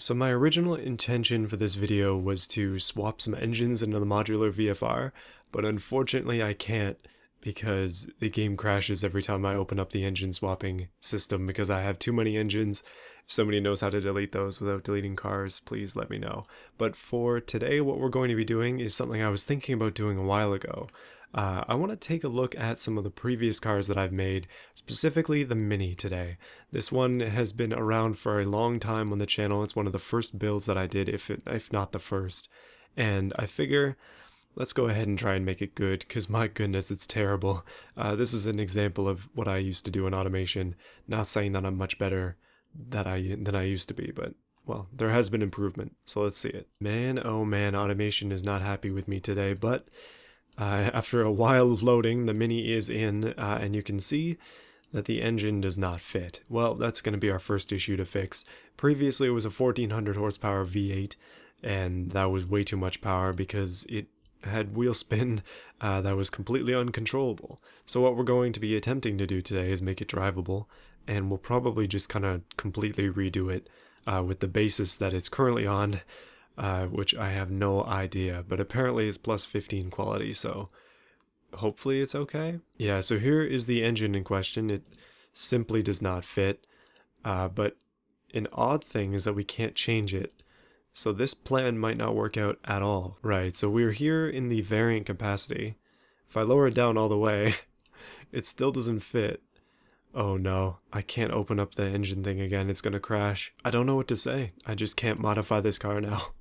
So my original intention for this video was to swap some engines into the modular VFR, but unfortunately I can't because the game crashes every time I open up the engine swapping system because I have too many engines. If somebody knows how to delete those without deleting cars, please let me know. But for today, what we're going to be doing is something I was thinking about doing a while ago. I want to take a look at some of the previous cars that I've made, specifically the Mini today. This one has been around for a long time on the channel. It's one of the first builds that I did, if not the first. And I figure, let's go ahead and try and make it good, because my goodness, it's terrible. This is an example of what I used to do in automation. Not saying that I'm much better than I used to be, but well, there has been improvement, so let's see it. Man, oh man, automation is not happy with me today, but after a while of loading, the Mini is in, and you can see that the engine does not fit. Well, that's going to be our first issue to fix. Previously, it was a 1400 horsepower V8, and that was way too much power because it had wheel spin that was completely uncontrollable. So what we're going to be attempting to do today is make it drivable, and we'll probably just kind of completely redo it with the basis that it's currently on, which I have no idea, but apparently it's plus 15 quality, so hopefully it's okay. Yeah, so here is the engine in question. It simply does not fit, but an odd thing is that we can't change it. So this plan might not work out at all. Right, so we're here in the variant capacity. If I lower it down all the way, it still doesn't fit. Oh no, I can't open up the engine thing again, it's gonna crash. I don't know what to say. I just can't modify this car now.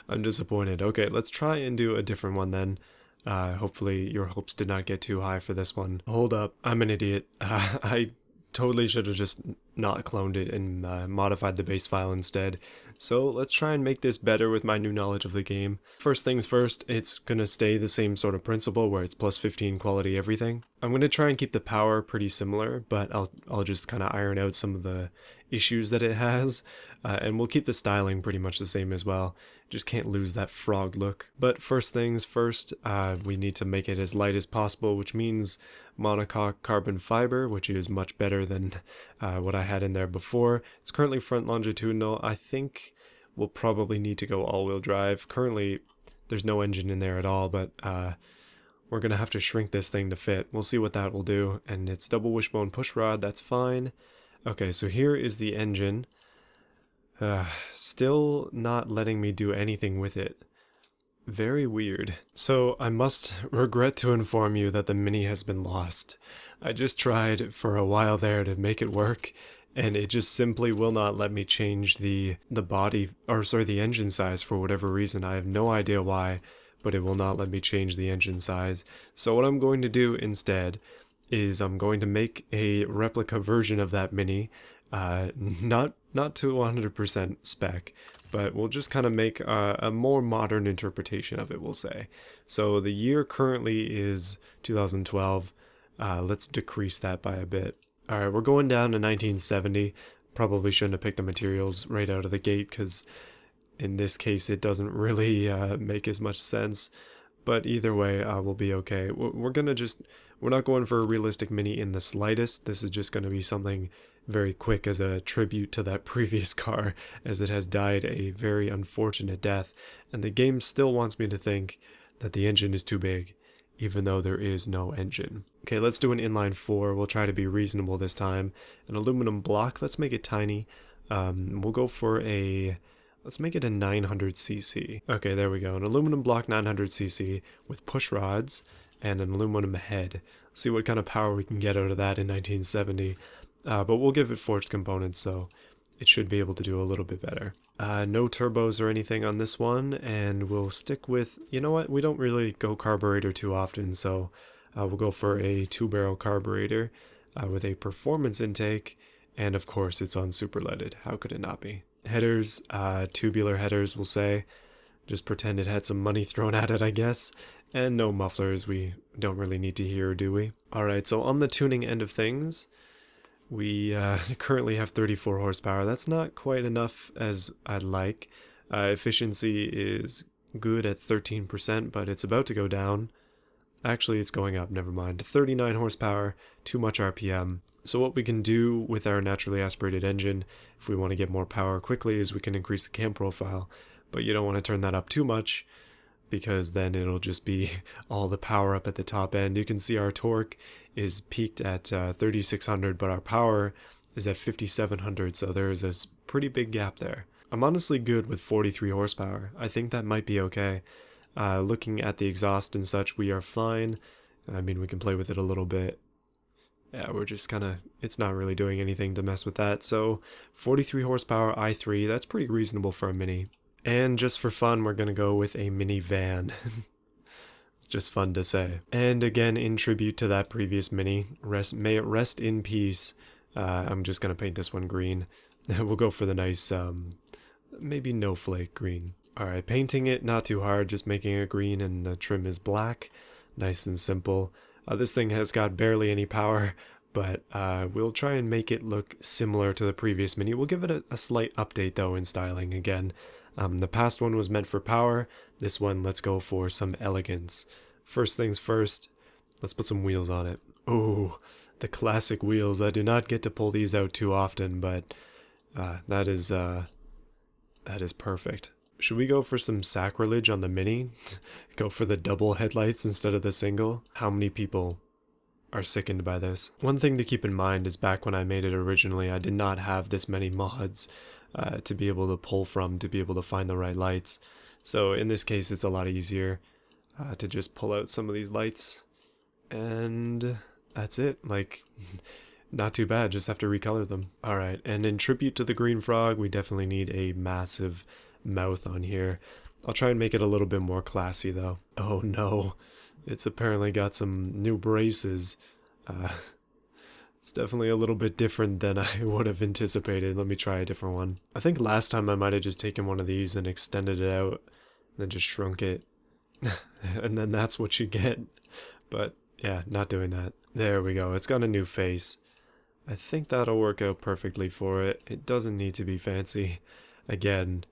I'm disappointed. Okay, let's try and do a different one then. Hopefully your hopes did not get too high for this one. Hold up, I'm an idiot. I totally should have just not cloned it and modified the base file instead. So let's try and make this better with my new knowledge of the game. First things first, it's gonna stay the same sort of principle where it's plus 15 quality everything. I'm gonna try and keep the power pretty similar, but I'll just kind of iron out some of the issues that it has, and we'll keep the styling pretty much the same as well. Just can't lose that frog look. But first things first, we need to make it as light as possible, which means monocoque carbon fiber, which is much better than what I had in there before. It's currently front longitudinal. I think we'll probably need to go all-wheel drive. Currently, there's no engine in there at all, but we're gonna have to shrink this thing to fit. We'll see what that will do. And it's double wishbone pushrod, that's fine. Okay, so here is the engine. Still not letting me do anything with it. Very weird. So I must regret to inform you that the Mini has been lost. I just tried for a while there to make it work, and it just simply will not let me change the body, or sorry, the engine size for whatever reason. I have no idea why, but it will not let me change the engine size. So what I'm going to do instead is I'm going to make a replica version of that Mini, not to 100% spec, but we'll just kind of make a more modern interpretation of it, we'll say. So the year currently is 2012. Let's decrease that by a bit. Alright, we're going down to 1970. Probably shouldn't have picked the materials right out of the gate, because in this case it doesn't really make as much sense. But either way, we'll be okay. We're not going for a realistic Mini in the slightest. This is just going to be something very quick as a tribute to that previous car, as it has died a very unfortunate death, and the game still wants me to think that the engine is too big, even though there is no engine. Okay, let's do an inline 4. We'll try to be reasonable this time. An aluminum block, let's make it tiny. We'll go for let's make it a 900cc. Okay, there we go. An aluminum block 900cc with push rods and an aluminum head. See what kind of power we can get out of that in 1970. But we'll give it forged components, so it should be able to do a little bit better. No turbos or anything on this one, and we'll stick with, you know what, we don't really go carburetor too often, so we'll go for a 2-barrel carburetor with a performance intake, and of course it's on super leaded. How could it not be? Headers, tubular headers, we'll say. Just pretend it had some money thrown at it, I guess. And no mufflers, we don't really need to hear, do we? Alright, so on the tuning end of things, we currently have 34 horsepower. That's not quite enough as I'd like. Efficiency is good at 13%, but it's about to go down. Actually, it's going up, never mind. 39 horsepower, too much RPM. So what we can do with our naturally aspirated engine, if we want to get more power quickly, is we can increase the cam profile. But you don't want to turn that up too much, because then it'll just be all the power up at the top end. You can see our torque is peaked at 3600, but our power is at 5700, so there is a pretty big gap there. I'm honestly good with 43 horsepower. I think that might be okay. Looking at the exhaust and such, we are fine. I mean, we can play with it a little bit. Yeah, we're just kind of, it's not really doing anything to mess with that. So 43 horsepower i3, that's pretty reasonable for a Mini. And just for fun, we're going to go with a mini van. It's just fun to say. And again, in tribute to that previous Mini, may it rest in peace. I'm just going to paint this one green. We'll go for the nice, maybe no flake green. Alright, painting it not too hard, just making it green, and the trim is black. Nice and simple. This thing has got barely any power, but we'll try and make it look similar to the previous Mini. We'll give it a slight update though in styling again. The past one was meant for power. This one, let's go for some elegance. First things first, let's put some wheels on it. Oh, the classic wheels. I do not get to pull these out too often, but that is perfect. Should we go for some sacrilege on the Mini? Go for the double headlights instead of the single? How many people are sickened by this? One thing to keep in mind is back when I made it originally, I did not have this many mods to be able to pull from, to be able to find the right lights. So in this case, it's a lot easier to just pull out some of these lights. And that's it. Like, not too bad, just have to recolor them. Alright, and in tribute to the green frog, we definitely need a massive mouth on here. I'll try and make it a little bit more classy though. Oh no, it's apparently got some new braces. It's definitely a little bit different than I would have anticipated. Let me try a different one. I think last time I might have just taken one of these and extended it out, and then just shrunk it. And then that's what you get. But yeah, not doing that. There we go, it's got a new face. I think that'll work out perfectly for it. It doesn't need to be fancy. Again,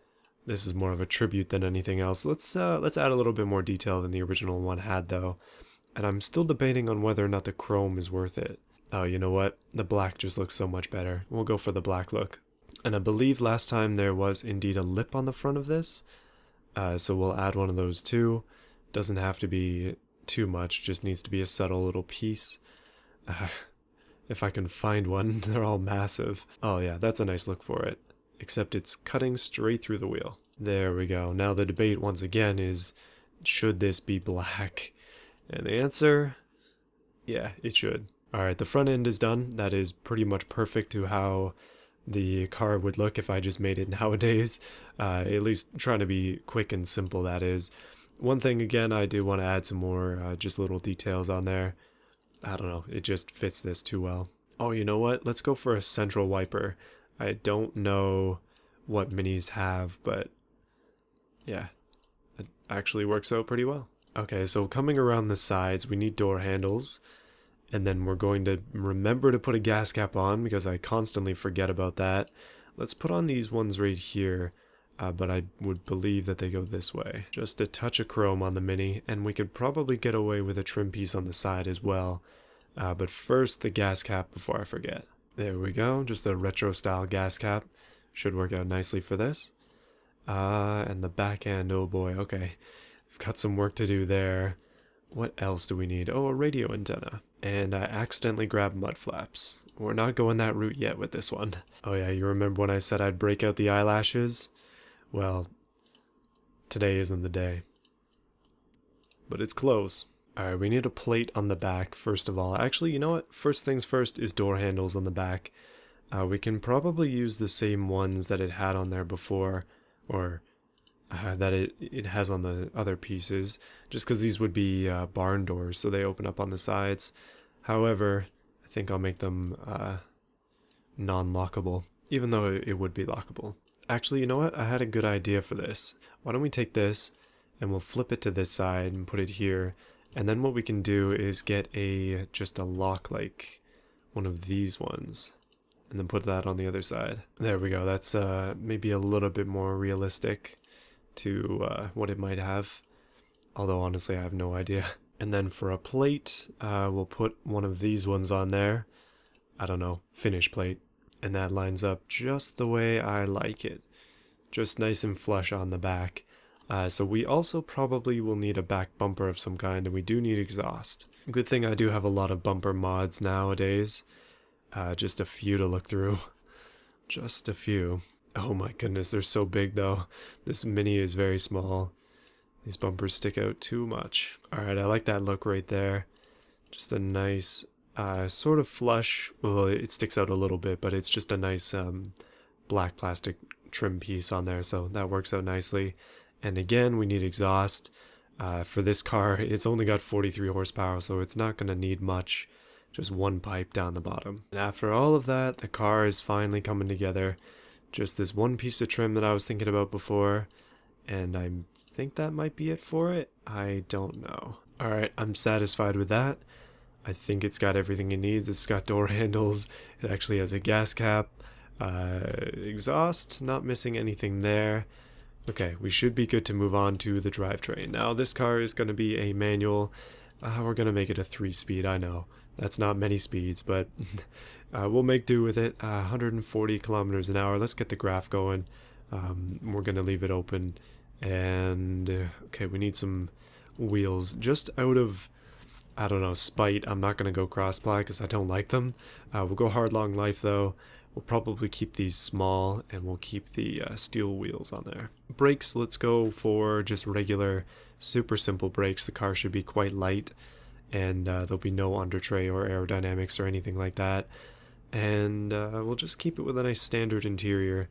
this is more of a tribute than anything else. Let's add a little bit more detail than the original one had though. And I'm still debating on whether or not the chrome is worth it. Oh, you know what? The black just looks so much better. We'll go for the black look. And I believe last time there was indeed a lip on the front of this. So we'll add one of those too. Doesn't have to be too much, just needs to be a subtle little piece. If I can find one, they're all massive. Oh yeah, that's a nice look for it. Except it's cutting straight through the wheel. There we go. Now the debate once again is, should this be black? And the answer, yeah, it should. Alright, the front end is done. That is pretty much perfect to how the car would look if I just made it nowadays. At least trying to be quick and simple, that is. One thing again, I do want to add some more just little details on there. I don't know, it just fits this too well. Oh, you know what? Let's go for a central wiper. I don't know what Minis have, but yeah, it actually works out pretty well. Okay, so coming around the sides, we need door handles, and then we're going to remember to put a gas cap on because I constantly forget about that. Let's put on these ones right here, but I would believe that they go this way. Just a touch of chrome on the Mini, and we could probably get away with a trim piece on the side as well. But first, the gas cap before I forget. There we go, just a retro style gas cap. Should work out nicely for this. And the back end, oh boy, okay. We've got some work to do there. What else do we need? Oh, a radio antenna. And I accidentally grabbed mud flaps. We're not going that route yet with this one. Oh yeah, you remember when I said I'd break out the eyelashes? Well, today isn't the day. But it's close. Alright, we need a plate on the back, first of all. Actually, you know what? First things first is door handles on the back. We can probably use the same ones that it had on there before, or that it has on the other pieces, just because these would be barn doors, so they open up on the sides. However, I think I'll make them non-lockable, even though it would be lockable. Actually, you know what? I had a good idea for this. Why don't we take this, and we'll flip it to this side and put it here. And then what we can do is get just a lock like one of these ones, and then put that on the other side. There we go. That's maybe a little bit more realistic to what it might have. Although honestly, I have no idea. And then for a plate, we'll put one of these ones on there. I don't know, finish plate. And that lines up just the way I like it. Just nice and flush on the back. So we also probably will need a back bumper of some kind, and we do need exhaust. Good thing I do have a lot of bumper mods nowadays. Just a few to look through. Just a few. Oh my goodness, they're so big though. This Mini is very small. These bumpers stick out too much. Alright, I like that look right there. Just a nice, sort of flush. Well, it sticks out a little bit, but it's just a nice black plastic trim piece on there, so that works out nicely. And again, we need exhaust. For this car, it's only got 43 horsepower, so it's not going to need much. Just one pipe down the bottom. And after all of that, the car is finally coming together. Just this one piece of trim that I was thinking about before. And I think that might be it for it. I don't know. Alright, I'm satisfied with that. I think it's got everything it needs. It's got door handles. It actually has a gas cap. Exhaust, not missing anything there. Okay, we should be good to move on to the drivetrain. Now, this car is going to be a manual. We're going to make it a 3-speed, I know. That's not many speeds, but we'll make do with it. 140 kilometers an hour. Let's get the graph going. We're going to leave it open. And, okay, we need some wheels. Just out of, I don't know, spite, I'm not going to go cross-ply because I don't like them. We'll go hard long life, though. We'll probably keep these small, and we'll keep the steel wheels on there. Brakes, let's go for just regular, super simple brakes. The car should be quite light, and there'll be no under tray or aerodynamics or anything like that. And we'll just keep it with a nice standard interior,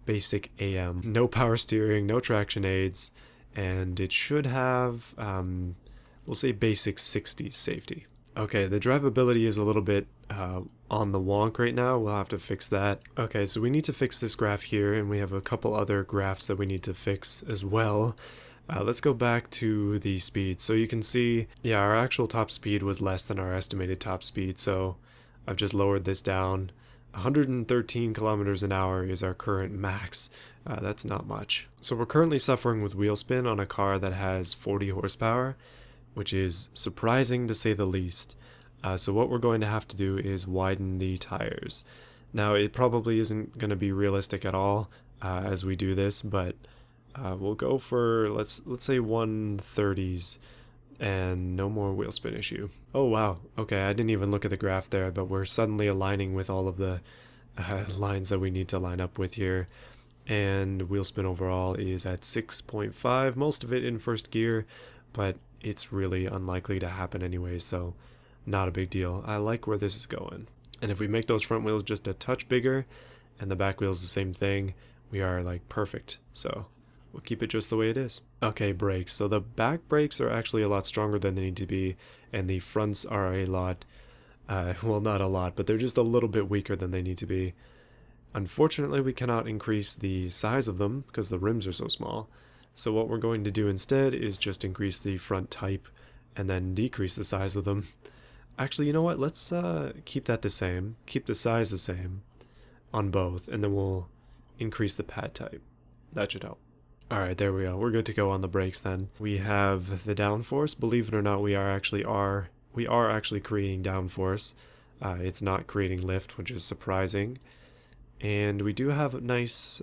basic AM. No power steering, no traction aids, and it should have, we'll say basic 60s safety. Okay, the drivability is a little bit on the wonk right now. We'll have to fix that. Okay, so we need to fix this graph here, and we have a couple other graphs that we need to fix as well. Let's go back to the speed. So you can see, yeah, our actual top speed was less than our estimated top speed, so I've just lowered this down. 113 kilometers an hour is our current max. That's not much. So we're currently suffering with wheel spin on a car that has 40 horsepower, which is surprising to say the least. So what we're going to have to do is widen the tires. Now, it probably isn't going to be realistic at all as we do this, but we'll go for, let's say 130s and no more wheel spin issue. Oh wow, okay, I didn't even look at the graph there, but we're suddenly aligning with all of the lines that we need to line up with here. And wheel spin overall is at 6.5, most of it in first gear, but it's really unlikely to happen anyway, so not a big deal. I like where this is going. And if we make those front wheels just a touch bigger and the back wheels the same thing, we are like perfect. So we'll keep it just the way it is. Okay, brakes. So the back brakes are actually a lot stronger than they need to be, and the fronts are a lot, well, not a lot, but they're just a little bit weaker than they need to be. Unfortunately, we cannot increase the size of them because the rims are so small. So what we're going to do instead is just increase the front type and then decrease the size of them. Actually, you know what? Let's keep that the same. Keep the size the same on both, and then we'll increase the pad type. That should help. Alright, there we go. We're good to go on the brakes then. We have the downforce. Believe it or not, we are actually creating downforce. It's not creating lift, which is surprising. And we do have a nice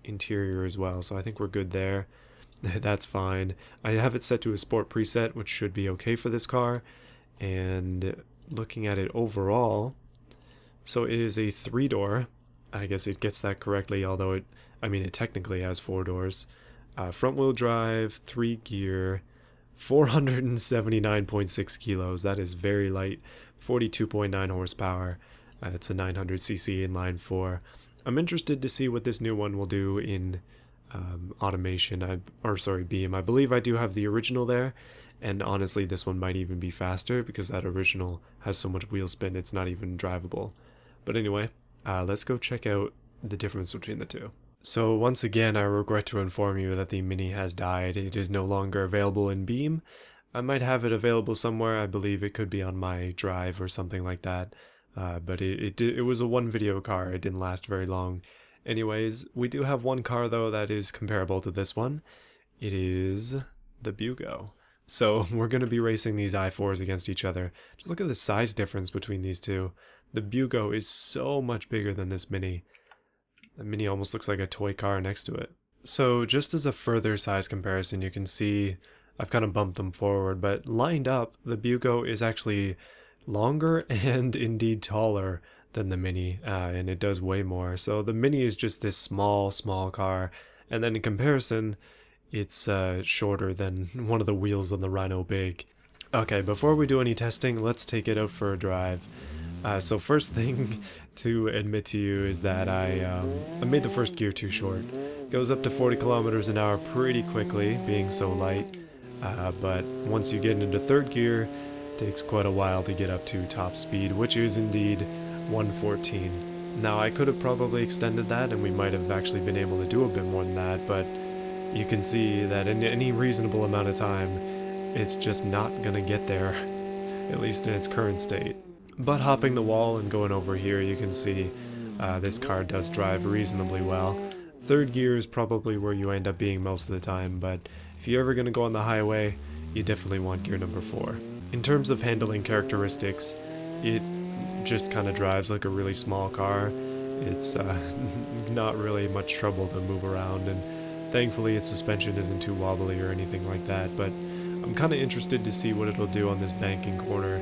interior as well, so I think we're good there. That's fine. I have it set to a sport preset, which should be okay for this car. And looking at it overall, so it is a 3-door. I guess it gets that correctly, although it technically has 4 doors. Front wheel drive, 3 gear, 479.6 kilos. That is very light. 42.9 horsepower. It's a 900cc inline 4. I'm interested to see what this new one will do in automation, Beam. I believe I do have the original there, and honestly this one might even be faster because that original has so much wheel spin it's not even drivable. But anyway, let's go check out the difference between the two. So once again, I regret to inform you that the Mini has died. It is no longer available in Beam. I might have it available somewhere. I believe it could be on my drive or something like that. But it was a one video car. It didn't last very long. Anyways, we do have one car though that is comparable to this one. It is the Bugo. So we're going to be racing these i4s against each other. Just look at the size difference between these two. The Bugo is so much bigger than this Mini. The Mini almost looks like a toy car next to it. So just as a further size comparison, you can see I've kind of bumped them forward, but lined up, the Bugo is actually longer and indeed taller than the Mini, and it does way more. So the Mini is just this small car, and then in comparison, it's shorter than one of the wheels on the Rhino Big. Okay, before we do any testing, let's take it out for a drive. So first thing to admit to you is that I made the first gear too short. It goes up to 40 kilometers an hour pretty quickly, being so light. But once you get into third gear, it takes quite a while to get up to top speed, which is indeed 114. Now I could have probably extended that and we might have actually been able to do a bit more than that, but you can see that in any reasonable amount of time, it's just not gonna get there, at least in its current state. But hopping the wall and going over here, you can see this car does drive reasonably well. Third gear is probably where you end up being most of the time, but if you're ever gonna go on the highway, you definitely want gear number 4. In terms of handling characteristics, it just kind of drives like a really small car. It's not really much trouble to move around, and thankfully its suspension isn't too wobbly or anything like that, but I'm kind of interested to see what it'll do on this banking corner,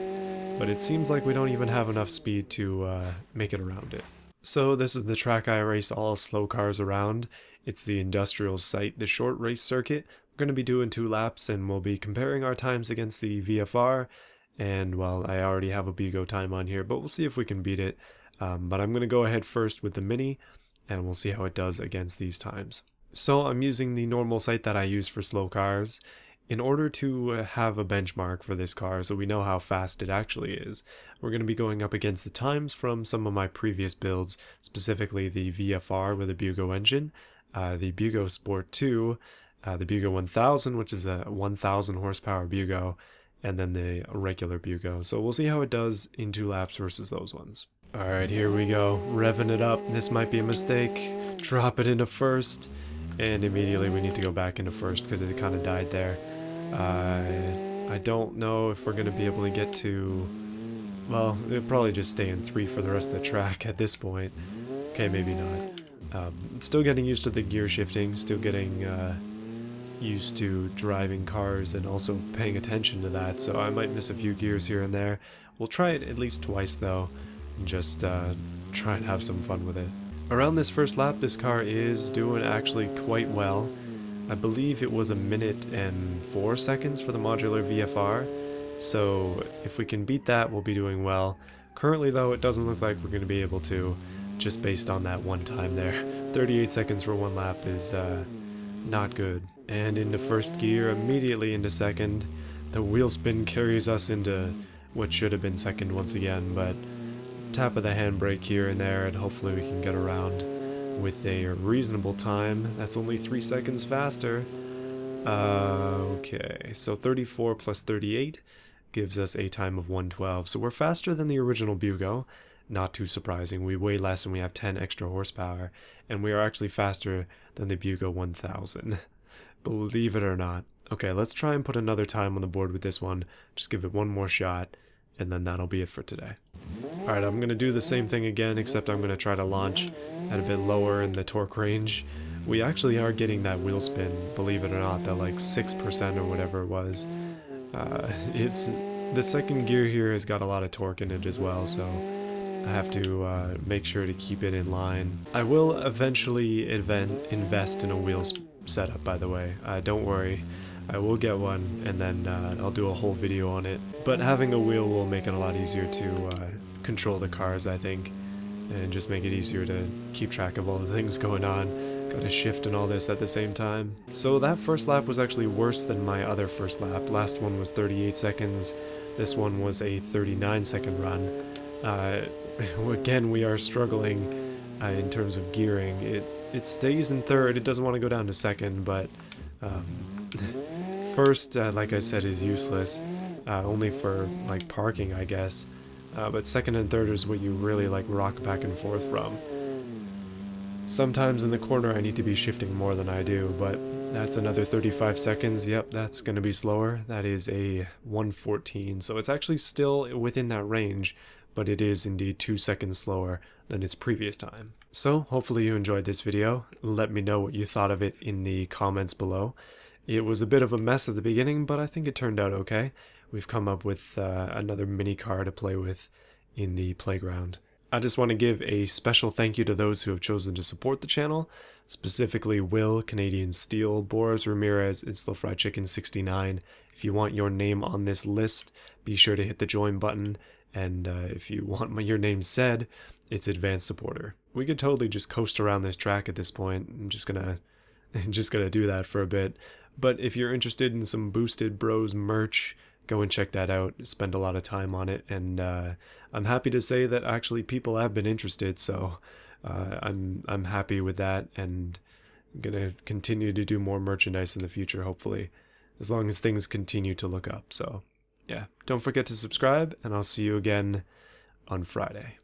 but it seems like we don't even have enough speed to make it around it. So this is the track I race all slow cars around. It's the industrial site, the short race circuit. We're going to be doing 2 laps and we'll be comparing our times against the VFR, and well, I already have a Bugo time on here, but we'll see if we can beat it. But I'm going to go ahead first with the Mini and we'll see how it does against these times. So I'm using the normal site that I use for slow cars in order to have a benchmark for this car so we know how fast it actually is. We're going to be going up against the times from some of my previous builds, specifically the VFR with a Bugo engine, the Bugo Sport 2, the Bugo 1000, which is a 1000 horsepower Bugo, and then the regular Bugo. So we'll see how it does in 2 laps versus those ones. Alright, here we go, revving it up. This might be a mistake. Drop it into first. And immediately we need to go back into first because it kind of died there. I don't know if we're going to be able to get to... Well, it'll probably just stay in 3 for the rest of the track at this point. Okay, maybe not. Still getting used to the gear shifting, still getting used to driving cars and also paying attention to that, so I might miss a few gears here and there. We'll try it at least twice though, and just try and have some fun with it. Around this first lap, this car is doing actually quite well. I believe it was 1 minute and 4 seconds for the modular VFR, so if we can beat that, we'll be doing well. Currently though, it doesn't look like we're going to be able to, just based on that one time there. 38 seconds for 1 lap is not good. And into first gear, immediately into second. The wheel spin carries us into what should have been second once again, but tap of the handbrake here and there, and hopefully we can get around with a reasonable time. That's only 3 seconds faster. Okay, so 34 plus 38 gives us a time of 112. So we're faster than the original Bugo. Not too surprising. We weigh less and we have 10 extra horsepower. And we are actually faster than the Bugo 1000. Believe it or not. Okay, let's try and put another time on the board with this one. Just give it one more shot, and then that'll be it for today. Alright, I'm going to do the same thing again, except I'm going to try to launch at a bit lower in the torque range. We actually are getting that wheel spin, believe it or not, that like 6% or whatever it was. It's the second gear here has got a lot of torque in it as well, so I have to make sure to keep it in line. I will eventually invest in a wheel setup, by the way. Don't worry, I will get one, and then I'll do a whole video on it. But having a wheel will make it a lot easier to control the cars, I think, and just make it easier to keep track of all the things going on. Gotta shift and all this at the same time. So that first lap was actually worse than my other first lap. Last one was 38 seconds. This one was a 39-second run. Again, we are struggling in terms of gearing. It stays in third. It doesn't want to go down to second, but first, like I said, is useless. Only for like parking, I guess. But second and third is what you really like rock back and forth from. Sometimes in the corner I need to be shifting more than I do, but that's another 35 seconds. Yep, that's going to be slower. That is a 114, so it's actually still within that range, but it is indeed 2 seconds slower than its previous time. So hopefully you enjoyed this video. Let me know what you thought of it in the comments below. It was a bit of a mess at the beginning, but I think it turned out okay. We've come up with another mini car to play with in the playground. I just want to give a special thank you to those who have chosen to support the channel, specifically Will, Canadian Steel, Boris Ramirez, and Still Fried Chicken 69. If you want your name on this list, be sure to hit the join button, and if you want your name said, it's advanced supporter. We could totally just coast around this track at this point. I'm just gonna do that for a bit. But if you're interested in some Boosted Bros merch, go and check that out. Spend a lot of time on it, and I'm happy to say that actually people have been interested, so I'm happy with that, and I'm gonna continue to do more merchandise in the future, hopefully, as long as things continue to look up. So yeah, don't forget to subscribe, and I'll see you again on Friday.